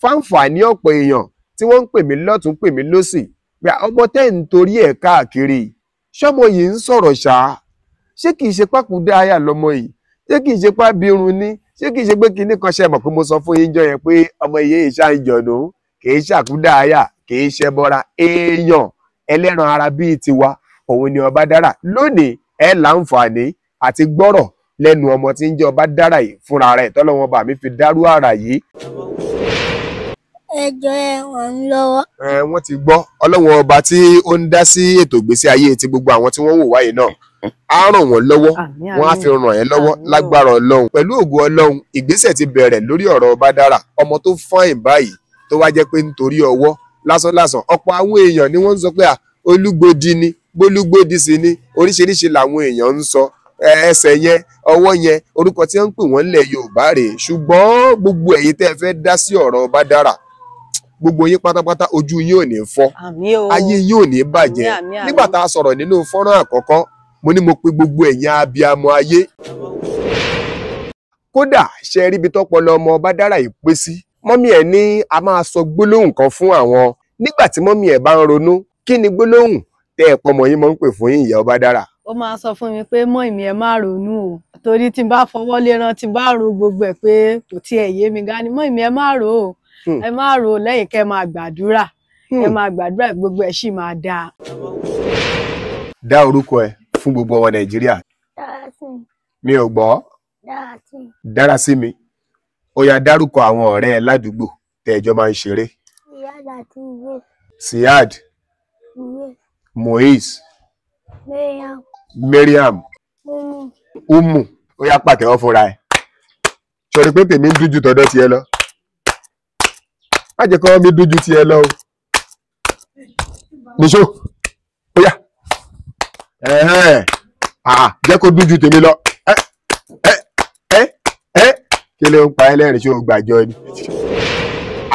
fáǹfààní ọ̀pọ̀ èèyàn tí wọ́n ń pè mí lọ́tún pè mí lósì pé ọmọ tẹ́ ń torí ẹ̀ káàkiri ṣọ́mọ yìí ń sọ̀rọ̀ ṣáá ṣé kìí ṣe pákúdá àyà lọmọ yìí ṣé kìí ṣe pábírun ní ṣé kìí ṣe pé kinní kan ṣe mọ̀ pé mo sọ fún yín jọ yẹn pé ọmọ yìí ìṣàǹjọ̀nù kìí ṣàkúdá àyà kìí ṣe bọ́ra èèyàn ẹlẹ́ran ara bíi tiwa òun ni Ọbádára lónìí ẹ láǹfààní àti gbọ́rọ̀ lẹ́nu ọmọ tí ń jẹ́ Ọbádára yìí fúnra rẹ̀ tọ́lọ́wọ́n bá mi fi dárú àrà yìí. Ẹ jọ̀ọ́ ẹ ràn mí lọ́wọ́. Wọ́n ti gbọ́ ọlọ́wọ́n ọba tí ó ń dá sí ètò ìgbésí ayé ti gbogbo àwọn tí wọ́n wò wáyé náà á ràn wọ́n lọ́wọ́ wọ́n á fi ràn ẹ́ lọ́wọ́ lágbára Ọlọ́run pẹ̀lú ògo Ọlọ́run ìgbésẹ̀ ti bẹ̀rẹ̀ lórí ọ̀rọ̀ Ọbádára ọmọ tó fáìn báyìí tó wá jẹ́ pé nítorí ọwọ́ lásánlásán ọ̀pọ̀ àwọn èèyàn ni wọ́n ń sọ pé olúgbòdì ni gbólúgbòdì sí ni oríṣiríṣi làwọn èèyàn ń sọ ẹsẹ̀ yẹn ọwọ́ yẹn orúkọ tí wọ́n ń pè wọ́n lẹ̀ Yorùbá rèé ṣùgbọ́n gbogbo ẹ̀yin tẹ́ ẹ fẹ́ dá sí ọ̀rọ̀ Ọbádára gbogbo yín pátápátá ojú yín ò ní fọ́ ayé yín ò ní bàjẹ́ nígbà tá a sọ̀rọ̀ nínú fọ́nrán àkọ́kọ́ mo ní mo pe gbogbo ẹ̀yin abiyamọ ayé kódà ṣe rí ibi tọ́pọlọ ọmọ Ọbádára yìí pé sí mọ́mí ẹ̀ ní a máa sọ gbólóhùn kan fún àwọn nígbà tí mọ́mí ẹ̀ bá ń ronú kí ni gbólóhùn tẹ́ ẹ̀ pọmọ yín máa ń pè fún yín ìyá Ọbádára. Ó máa sọ fún mi pé mọ́ ìmí ẹ má ronú o torí tí n bá fọwọ́ léran tí n bá ro gbogbo ẹ̀ pé kò tiẹ̀ yé mi gan ni mọ́ ìmí ẹ má ro o ẹ má ro lẹ́yìn kẹ́ máa gbàdúrà ẹ máa gbàdúrà gbogbo ẹ̀ sì máa dáa. Dá orúkọ ẹ fún gbogbo ọmọ Nàìjíríà. Dárasími. Mi ò gbọ́. Dárasími. Dárasími ó yá dárúkọ àwọn ọ̀rẹ́ ẹ ládùúgbò tẹ́ ẹ jọ máa ń ṣeré. Siad àti Ìwé. Siad. Ìwé. Moise. Mariam. Umu ó yá pàtẹ́wọ́ fúnra ẹ̀ sọ̀rọ̀ pé tèmi ń dújú tọ́dọ̀ tiẹ̀ lọ má jẹ́ kọ́ mi dújú tiẹ̀ lọ o níṣó ó yá jẹ́ kó dújú tèmi lọ kí ló ń pa ẹlẹ́rìí ṣé o gbàjọ ni.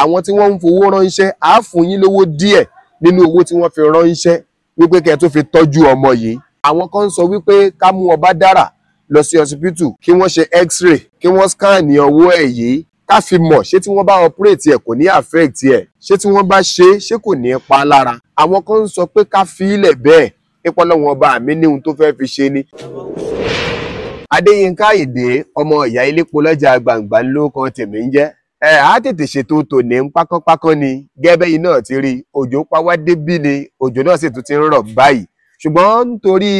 àwọn tí wọ́n ń fowó ránṣẹ́ á fún yín lówó díẹ̀ nínú owó tí wọ́n fi ránṣẹ́ wípé kẹ́ ẹ tó fi tọ́jú ọmọ yìí àwọn kan ń sọ wípé ká mú Ọbádára lọ sí ọsibítù kí wọ́n ṣe x-ray kí wọ́n scan ọwọ́ ẹ̀ yìí ká fi mọ̀ ṣé tí wọ́n bá operate ẹ̀ kò ní affect ẹ̀ ṣé tí wọ́n bá ṣé kò ní pa lára àwọn kan ń sọ pé ká fi ilẹ̀ bẹ́ẹ̀ nípa Ọlọ́run ọba mi ní ohun tó fẹ́ fi ṣe ni. Adéyínká Àyìndé ọmọ ìyá ilépo lọ́jà gbàǹgbà lórúkọ tèmi ń jẹ́ á tètè ṣètò tòní ń pákánpákán ni gẹ́gẹ́ yìí náà ti rí òjò pàwá débí ni òjò náà sì tún ti ń rọ̀ báyìí ṣùgbọ́n nítorí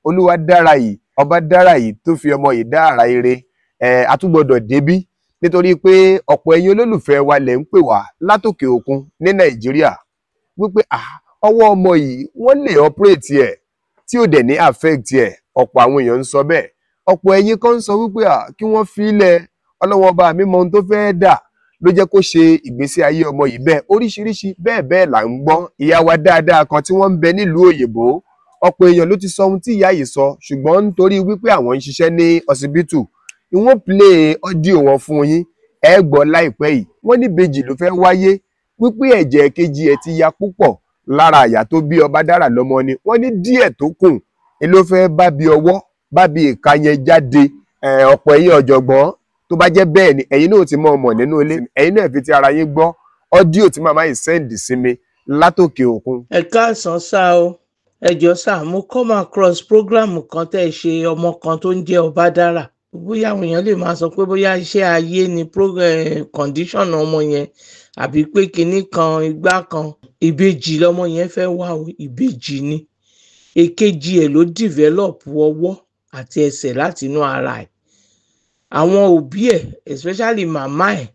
Olúwadára yìí Ọbádára yìí tó fi ọmọ yìí dá àrà ire àtúgbọ̀dọ̀ débí nítorí pé ọ̀pọ̀ ẹ̀yin olólùfẹ́ wa lẹ̀ ń pè wá látòkè òkun ní Nàìjíríà wípé ọwọ́ ọmọ yìí wọ́n lè operate ẹ̀ tí ò dẹ̀ ní affect ẹ̀ ọ̀pọ̀ àwọn èèyàn ń sọ bẹ́ẹ̀ ọ̀pọ̀ ẹ̀yin kan ń sọ wípé kí wọ́n fi ilẹ̀ Ọlọ́run ọba mi mọ ohun tó fẹ́ dà ló jẹ́ kó ṣe ìgbésí ayé ọmọ yìí bẹ́ẹ̀ oríṣiríṣi bẹ́ẹ̀ là ń gbọ́ ìyá wa dáadáa kan tí wọ́n ń bẹ nílùú òyìnbó ọ̀pọ̀ èèyàn ló ti sọ ohun tí ìyá yìí sọ ṣùgbọ́n nítorí wípé àwọn ń ṣiṣẹ́ ní ọsibítù wọ́n play audio wọn fún yín ẹ gbọ́ láìpẹ́ yìí wọ́n ní ìbejì ló fẹ́ wáyé wípé ẹ̀jẹ̀ kejì ẹ̀ ti ya púpọ̀ lára àyà tó bí Ọbádára lọ́mọ ni wọ́n ní díẹ̀ tó kù ló fẹ́ bá bí ọwọ́ bá bí ìka yẹn jáde ọ̀pọ̀ ẹ̀yin ọ̀jọ̀gbọ́n tó bá jẹ́ bẹ́ẹ̀ ni ẹ̀yin náà ti mọ ọmọ nínú ilé ẹ̀yin náà fi ti ara yín gbọ́ audio tí màmá yìí sẹ́ǹdì sí mi látòkè òkun. Ẹ káàsán sá o ẹ jọ̀ọ́ sá mo come across program kan tẹ́ ẹ ṣe ọmọ kan tó ń jẹ́ Ọbádára bóyá àwọn èèyàn lè máa sọ pé bóyá iṣẹ́ ayé ni condition ọmọ yẹn àbí pé kinní kan igbá kan ìbejì lọmọ yẹn fẹ́ wá o ìbejì ni èkejì ẹ̀ ló develop ọwọ́ àti ẹsẹ̀ láti inú ara ẹ̀ àwọn òbí ẹ̀ especially màmá ẹ̀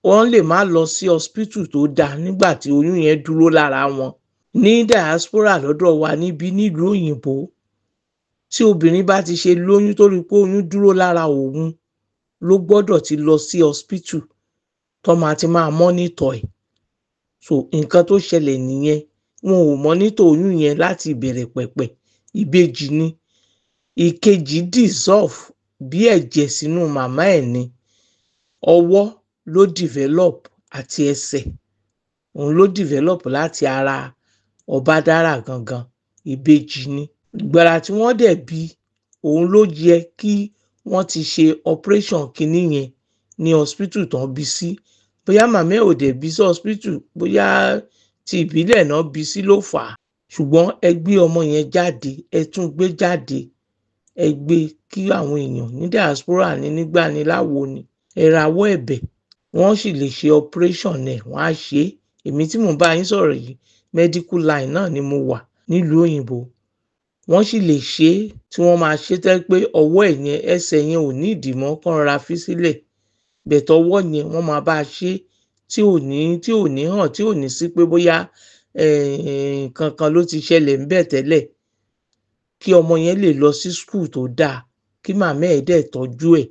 wọ́n lè má lọ sí hospital tó dáa nígbà tí oyún yẹn dúró lára wọn ní diaspora lọ́dọ̀ wa níbí nílùú òyìnbó tí obìnrin bá ti ṣe lóyún tó rí pé oyún dúró lára òun ló gbọ́dọ̀ ti lọ sí hospital tó máa ti máa monitor ẹ̀ so nǹkan tó ṣẹlẹ̀ nìyẹn wọn ò monitor oyún yẹn láti ìbẹ̀rẹ̀ pẹ̀pẹ̀ ìbejì ni ìkejì dissolve bí ẹ̀jẹ̀ sínú màmá ẹ̀ ni ọwọ́ ló develop àti ẹsẹ̀ òun ló develop láti ara Ọbádára gangan ìbejì ni gbàrà tí wọ́n dẹ̀ bí òun ló yẹ kí wọ́n ti ṣe operation kìíní yẹn ní hospital tán bí sí bóyá màmá ẹ̀ ò dẹ̀ bí sí hospital, bóyá ti ìbílẹ̀ náà bí sí ló fà á, ṣùgbọ́n ẹ gbé ọmọ yẹn jáde, ẹ tún gbé jáde, ẹ gbé kí àwọn èèyàn ní diaspora ní nígbà ní láwo ni ẹ rawọ́ ẹ̀bẹ̀, wọ́n sì lè ṣe operation ẹ̀, wọ́n á ṣe é. Èmi tí mò ń bá yín sọ̀rọ̀ yìí medical line náà ni mo wà nílùú òyìnbó, wọ́n sì lè ṣe é tí wọ́n máa ṣe tẹ́ pé ọwọ́ ẹ̀ yẹn ẹsẹ̀ yẹn ò ní ìdìmọ́ kán ra fi sílẹ̀, bẹ̀tọ̀ ọwọ́ yẹn wọ́n máa bá a ṣe tí ò ní hàn, tí ò ní sí pé bóyá nǹkan kan ló ti ṣẹlẹ̀ ń bẹ̀ tẹ́lẹ̀, kí ọmọ yẹn lè lọ sí school tó dáa, kí màmá ẹ̀ dẹ̀ tọ́jú ẹ̀.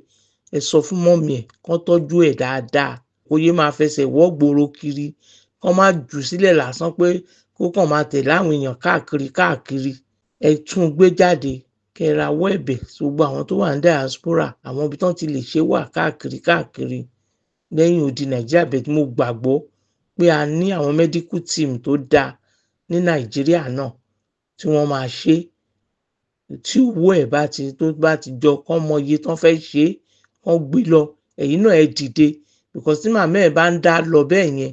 Ẹ sọ fún mọ́mì ẹ̀ kán tọ́jú ẹ̀ dáadáa, kó yé máa fẹsẹ̀ wọ́ gbòòrò kiri, kán má jù sílẹ̀ lásán pé kó kàn máa tẹ̀lé àwọn èèyàn káàkiri. Ẹ tún gbé jáde, kẹ́ rawọ́ ẹ̀bẹ̀ sí gbogbo àwọn tó wà ní diaspora, àwọn ibi tán ti lè ṣe wà káàkiri lẹ́yìn odi Nàìjíríà. Bẹ́ẹ̀ tí mo gbàgbọ́ pé a ní àwọn medical team tó dáa ní Nàìjíríà náà tí wọ́n máa ṣe, tí owó ẹ̀ bá ti jọ kán mọ iye tán fẹ́ ṣe, kán gbé lọ. Ẹ̀yin náà ẹ dìde, because tí màmá ẹ̀ bá ń dá lọ bẹ́ẹ̀ yẹn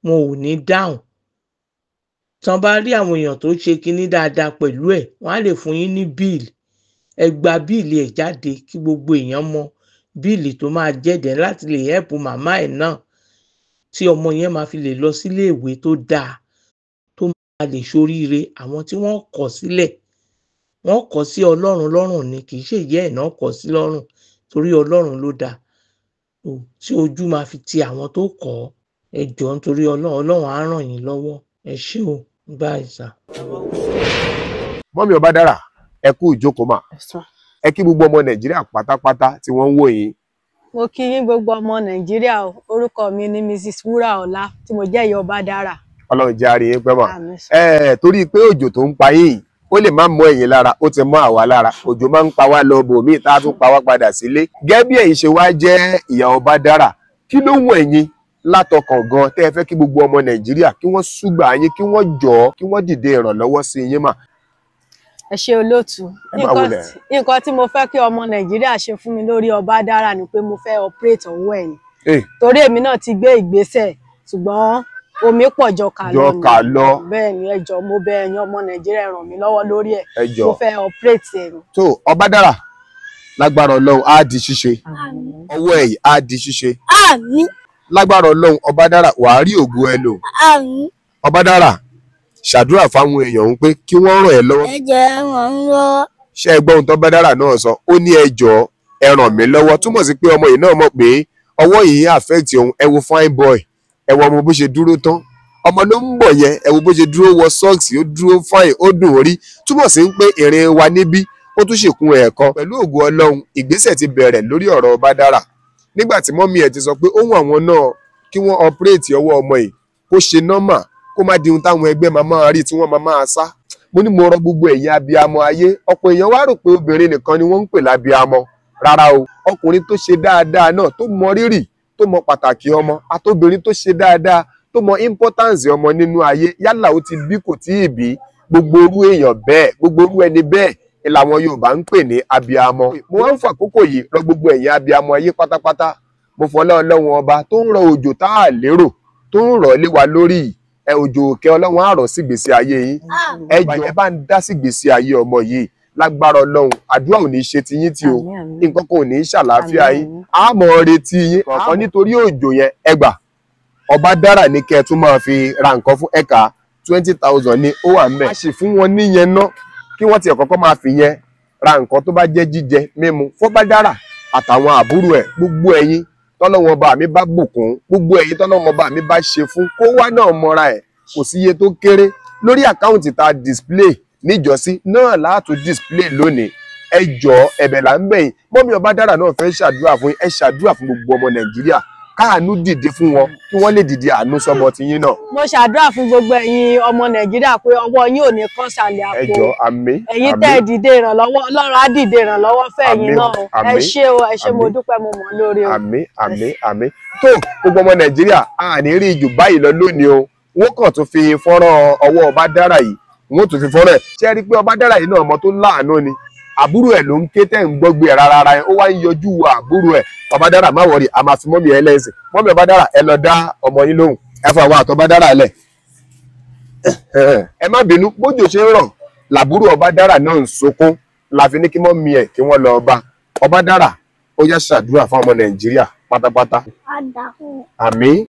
wọn ò ní dáhùn. Tán bá rí àwọn èèyàn tó ṣe kinní dáadáa pẹ̀lú ẹ̀, wọ́n á lè fún yín ní bíìlì. Ẹ gba bíìlì ẹ̀ jáde kí gbogbo èèyàn mọ bíìlì tó máa jẹ́dẹ̀ láti lè help màmá ẹ̀ náà, tí ọmọ yẹn máa fi lè lọ sílé ìwé tó dáa, tó máa lè ṣoríire. Àwọn tí wọ́n kọ̀ sílẹ̀, wọ́n kọ̀ sí Ọlọ́run lọ́rùn ni, kì í ṣe ìyá ẹ̀ náà kọ̀ sí lọ́rùn, torí Ọlọ́run ló dáa. Tí ojú máa fi ti àwọn tó kọ̀, ẹ jọ̀ọ́ nítorí Ọlọ́run á ràn yín lọ́wọ́. Ẹ ṣé o, bye sir. Mọ́mì Ọbádára, ẹ kú ìjókòó mà. Ẹ kí gbogbo ọmọ Nàìjíríà pátápátá tí wọ́n ń wò yín. Mo kí yín gbogbo ọmọ Nàìjíríà o. Orúkọ mi ni Mrs. Wúràọlá tí mo jẹ́ ìyá Ọbádára. Ọlọ́run jẹ́ àrí yín pẹ́ mà. Torí pé òjò tó ń pa yín ó lè má mọ ẹ̀yin lára, ó ti mọ àwa lára. Òjò máa ń pa wá lọ bòmíì tá a tún pa wá padà sílé. Gẹ́gẹ́ bí ẹ̀yin ṣe wá jẹ́ ìyá Ọbádára, kí ló wù ẹ̀yin látọkàn gan tẹ́ ẹ fẹ́ kí gbogbo ọmọ Nàìjíríà kí wọ́n súgbà yín, kí wọ́n jọ̀ọ́, kí wọ́n dìde ìrànlọ́wọ́ sí yín mà? Ẹ ṣé olóòtú. Nǹkan tí mo fẹ́ kí ọmọ Nàìjíríà ṣe fún mi lórí Ọbádára ni pé mo fẹ́ operate ọwọ́ ẹ̀ ni. Torí èmi náà ti gbé ìgbésẹ̀, ṣùgbọ́n omi pọ̀ jọ kà lọ. Bẹ́ẹ̀ ni, ẹ jọ̀ọ́ mo bẹ̀ ẹ̀yin ọmọ Nàìjíríà ràn mí lọ́wọ́ lórí ẹ̀. Mo fẹ́ operate ẹ̀ ni. So Ọbádára, lágbára Ọlọ́run á di ṣíṣe. Ọwọ́ ẹ̀ á di ṣíṣe. Àmín. Lágbára Ọlọ́run Ọbádára, wàá rí ògo ẹ lò. Àmín. Ọbádára, ṣàdúrà fáwọn èèyàn ń pé kí wọ́n ràn ẹ́ lọ́wọ́. Ẹ jọ̀ọ́ ẹ ràn mí lọ́wọ́. Ṣé ẹ gbọ́ ohun tó Ọbádára náà sọ? Ó ní ẹ jọ̀ọ́ ẹ ràn mí lọ́wọ́. Túmọ̀ sí pé ọmọ yìí náà mọ̀ pé ọwọ́ yìí affect òun. Ẹ wo fine boy, ẹ wo ọmọ bó ṣe dúró tán. Ọmọ ló ń bọ̀ yẹn, ẹ wo bó ṣe dúró, wọ socks, ó dúró fine, ó dùn orí. Túmọ̀ sí pé ìrìn wa níbí ó tún ṣèkún ẹ̀ẹ̀kan. Pẹ̀lú ògo Ọlọ́run, ìgbésẹ̀ ti bẹ̀rẹ̀ lórí ọ̀rọ̀ Ọbádára. Nígbà tí mọ́mí ẹ̀ ti sọ pé ohun àwọn náà kí wọ́n operate ọwọ́ ọmọ yìí kó ṣe normal, kó má di ohun táwọn ẹgbẹ́ máa rí tí wọ́n máa sá. Mo ní mo rọ gbogbo ẹ̀yin abiyamọ ayé. Ọ̀pọ̀ èèyàn wá rò pé obìnrin nìkan ni wọ́n ń pè lábiyamọ. Rárá o, ọkùnrin tó ṣe dáadáa náà, tó mọ rírì, tó mọ pàtàkì ọmọ, àtobìnrin tó ṣe dáadáa, tó mọ importance ọmọ nínú ayé, yálà ó ti bí kò tí ì bí, gbogbo orú èèyàn bẹ́ẹ̀, gbogbo orú ẹni bẹ́ẹ̀ ni làwọn Yorùbá ń pè ní abiyamọ. Mo wá ń fàkókò yìí rọ gbogbo ẹ̀yin abiyamọ ayé pátápátá. Mo fọlá Ọlọ́run ọba tó ń rọ òjò tá a lérò, tó ń rọ̀ lé wa lórí òjò òkè Ọlọ́run á rọ̀ sí ìgbésí ayé yín. Ẹ jọ̀ọ́ ẹ bá ń dá sí ìgbésí ayé ọmọ yìí. Lágbára Ọlọ́run, àdúrà ò ní ṣe ti yín tí o, nǹkan kan ò ní ṣàlàáfíà yín. A mọ̀ retí yín kọ̀ọ̀kan nítorí òjò yẹn. Ẹ gbà Ọbádára ní kẹ́ ẹ tún máa fi ra nǹkan fún ẹ̀ka 20,000 ní ó wà ńbẹ̀. A sì fún wọn níyẹn ná, kí wọ́n tiẹ̀ kọ́kọ́ máa fi yẹn ra nǹkan tó bá jẹ́ jíjẹ mímu f'Ọbádára àtàwọn àbúrò ẹ̀. Gbogbo ẹ̀yin tọ́lọ́wọ́n ọba mi bá bùkún, gbogbo ẹ̀yin tọ́lọ́wọ́n ọba mi bá ṣe fún, kó wá náà mọ́ra ẹ̀, kò sí iye tó kéré. Lórí àkáùntì tá a display níjọ́sí náà láàtú display lónìí. Ẹ jọ̀ọ́ ẹ̀bẹ̀ là ń bẹ̀ yín. Mọ́mí Ọbádára náà fẹ́ ṣàdúrà fún yín. Ẹ ṣàdúrà fún gbogbo ọmọ Nàìjíríà, káàánú dìde fún wọn, kí wọ́n lè dìde àánú sọmọ tiyín náà. Mo ṣàdúrà fún gbogbo ẹ̀yin ọmọ Nàìjíríà pé ọwọ́ yín ò ní kán sàlẹ̀ àpò. Ẹ jọ̀ọ́, àmín. Ẹ̀yin tẹ́ ẹ dìde ìrànlọ́wọ́, Ọlọ́run á dìde ìrànlọ́wọ́ fẹ́yìn náà. Ẹ ṣé o, ẹ ṣé, mo dúpẹ́, mo mọ̀ lórí o. Àmín, àmín, àmín. Tó gbogbo ọmọ Nàìjíríà, a ní rí jù báyìí lọ lónìí o. Wọ́n kàn tún fi fọ́nrán ọwọ́ Ọbádára yìí, wọ́n tún fi fọ́nrán ẹ̀. Ṣé ẹ rí pé Ọbádára yìí náà ọmọ tó láàánú ni? àbúrò ẹ̀ ló ń ké tẹ́ ń gbọ́gbé ẹ̀ rárá ẹ̀ ó wá ń yọjú wo àbúrò ẹ̀. Ọbádára má wọrí a máa fi mọ́mì ẹ lẹ́sìn mọ́mì Ọbádára ẹ lọ dá ọmọ yín lóhùn ẹ fọ àwọn àtọ́bádára lẹ̀. Ẹ má bínú bójò ṣe ń rọ̀ làbúrò Ọbádára náà ń sunkún la fi ní kí mọ́mì ẹ̀ kí wọ́n lọ bá. Ọbádára ó yá ṣàdúrà fún ọmọ Nàìjíríà pátápátá. Àmín.